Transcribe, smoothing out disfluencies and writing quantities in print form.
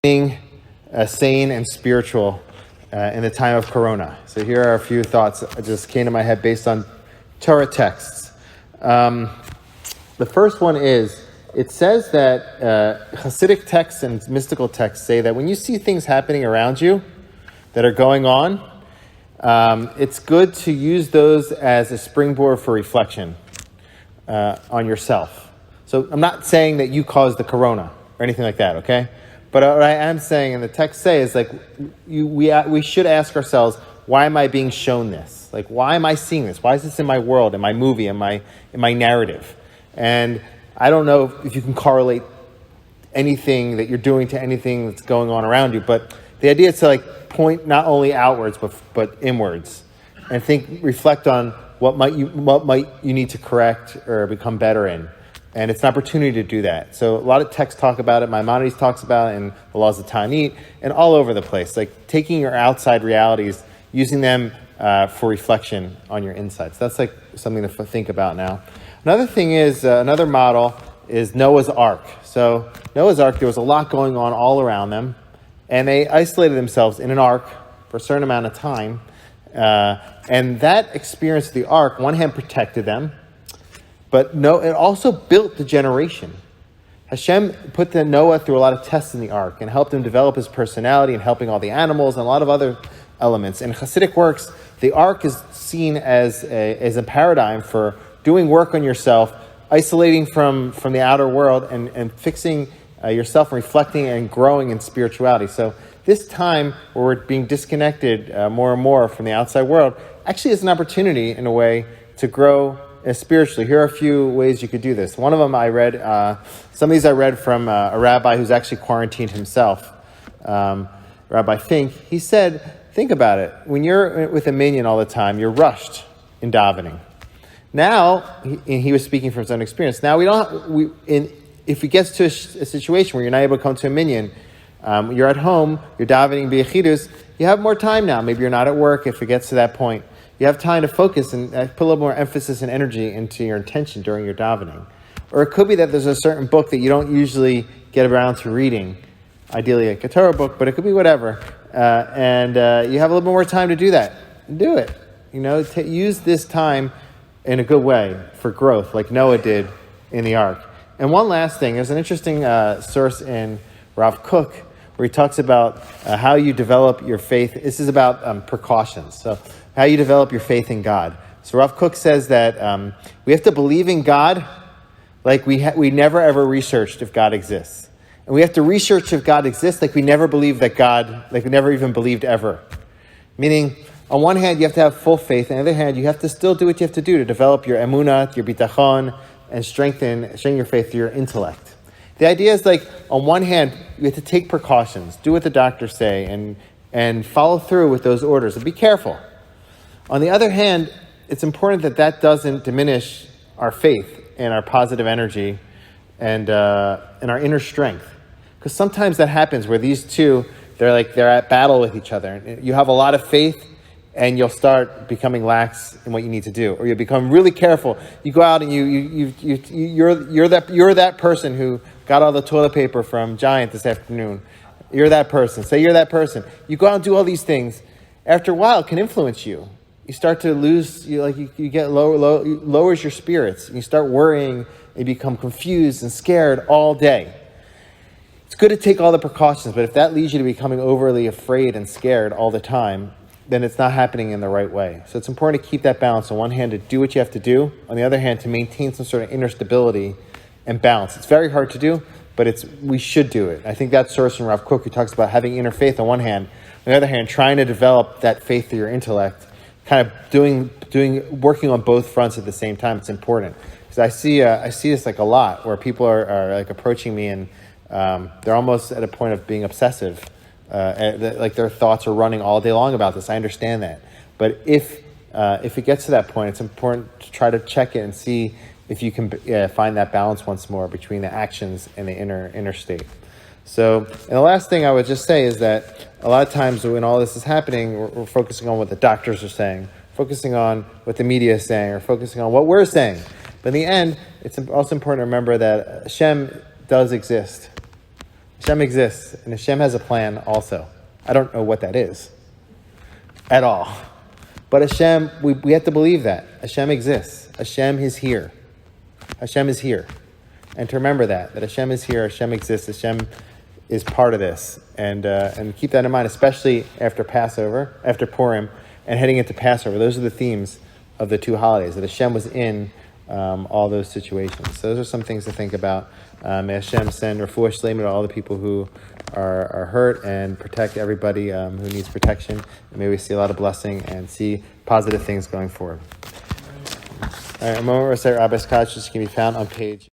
being sane and spiritual in the time of Corona. So here are a few thoughts that just came to my head based on Torah texts. The first one is, it says that Hasidic texts and mystical texts say that when you see things happening around you that are going on, it's good to use those as a springboard for reflection on yourself. So I'm not saying that you caused the Corona or anything like that, okay? But what I am saying, and the text say, is like we should ask ourselves, why am I being shown this? Like, why am I seeing this? Why is this in my world, in my movie, in my narrative? And I don't know if you can correlate anything that you're doing to anything that's going on around you, but the idea is to like point not only outwards but inwards, and reflect on what might you need to correct or become better in. And it's an opportunity to do that. So a lot of texts talk about it. Maimonides talks about it in the Laws of Ta'anit, and all over the place. Like taking your outside realities, using them for reflection on your insides. That's like something to think about now. Another thing is, another model is Noah's Ark. So Noah's Ark, there was a lot going on all around them, and they isolated themselves in an ark for a certain amount of time. And that experience of the ark, on one hand, protected them, but it also built the generation. Hashem put Noah through a lot of tests in the ark and helped him develop his personality and helping all the animals and a lot of other elements. In Hasidic works, the ark is seen as a paradigm for doing work on yourself, isolating from the outer world and fixing yourself, and reflecting and growing in spirituality. So this time where we're being disconnected more and more from the outside world actually is an opportunity in a way to grow spiritually. Here are a few ways you could do this. One of them I read, some of these I read from a rabbi who's actually quarantined himself, Rabbi Fink. He said, think about it. When you're with a minyan all the time, you're rushed in davening. Now, he was speaking from his own experience. Now if it gets to a situation where you're not able to come to a minyan, you're at home, you're davening b'yechidus, you have more time now. Maybe you're not at work if it gets to that point. You have time to focus and put a little more emphasis and energy into your intention during your davening. Or it could be that there's a certain book that you don't usually get around to reading, ideally a Torah book, but it could be whatever. And you have a little bit more time to do that. Do it. Use this time in a good way for growth, like Noah did in the ark. And one last thing, there's an interesting source in Rav Kook where he talks about how you develop your faith. This is about precautions. So how you develop your faith in God. So Rav Kook says that we have to believe in God like we never ever researched if God exists. And we have to research if God exists like we never believed that God, like we never even believed ever. Meaning, on one hand, you have to have full faith. On the other hand, you have to still do what you have to do to develop your emunah, your bitachon, and strengthen your faith through your intellect. The idea is like, on one hand, you have to take precautions, do what the doctors say, and follow through with those orders, and be careful. On the other hand, it's important that doesn't diminish our faith and our positive energy and our inner strength. Because sometimes that happens where these two, they're at battle with each other. You have a lot of faith, and you'll start becoming lax in what you need to do, or you'll become really careful. You go out and you're that person who got all the toilet paper from Giant this afternoon. You're that person. Say you're that person. You go out and do all these things. After a while, it can influence you. You start to lose. You get lowers your spirits. And you start worrying. And you become confused and scared all day. It's good to take all the precautions, but if that leads you to becoming overly afraid and scared all the time, then it's not happening in the right way. So it's important to keep that balance. On one hand, to do what you have to do. On the other hand, to maintain some sort of inner stability and balance. It's very hard to do, but we should do it. I think that source from Rav Kook, who talks about having inner faith on one hand. On the other hand, trying to develop that faith through your intellect, kind of working on both fronts at the same time. It's important. Because I see this like a lot, where people are like approaching me and they're almost at a point of being obsessive. Like their thoughts are running all day long about this. I understand that. But if it gets to that point, it's important to try to check it and see if you can find that balance once more between the actions and the inner state. So, and the last thing I would just say is that a lot of times when all this is happening, we're focusing on what the doctors are saying, focusing on what the media is saying, or focusing on what we're saying. But in the end, it's also important to remember that Hashem does exist. Hashem exists, and Hashem has a plan also. I don't know what that is at all. But Hashem, we have to believe that. Hashem exists. Hashem is here. Hashem is here. And to remember that Hashem is here, Hashem exists, Hashem is part of this. And keep that in mind, especially after Passover, after Purim, and heading into Passover. Those are the themes of the two holidays, that Hashem was in all those situations. So those are some things to think about. May Hashem send refuah shleima to all the people who are hurt and protect everybody who needs protection. And may we see a lot of blessing and see positive things going forward. All right, a moment recite Rabbi's Kaddish can be found on page